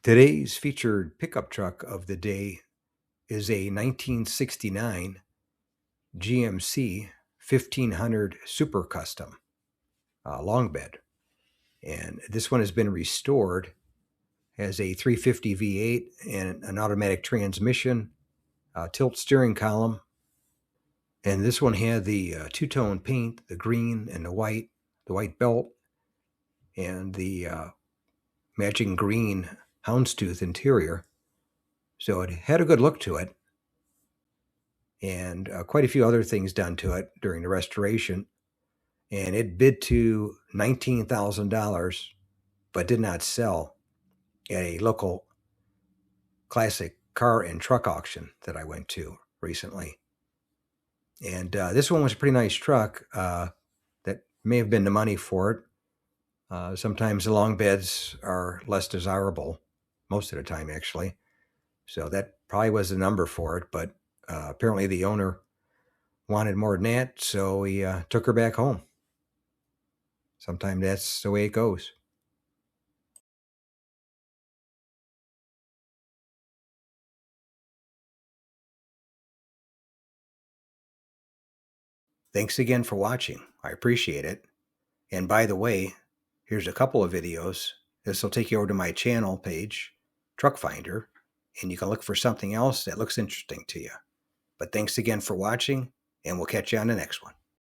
Today's featured pickup truck of the day is a 1969 GMC 1500 Super Custom long bed. And this one has been restored as a 350 V8 and an automatic transmission, tilt steering column. And this one had the two-tone paint, the green and the white belt, and the matching green houndstooth interior. So it had a good look to it, and quite a few other things done to it during the restoration. And it bid to $19,000, but did not sell at a local classic car and truck auction that I went to recently. And this one was a pretty nice truck that may have been the money for it. Sometimes the long beds are less desirable, most of the time, actually. So that probably was the number for it, but apparently the owner wanted more than that, so he took her back home. Sometimes that's the way it goes. Thanks again for watching. I appreciate it. And by the way, here's a couple of videos. This will take you over to my channel page, Truck Finder, and you can look for something else that looks interesting to you. But thanks again for watching, and we'll catch you on the next one.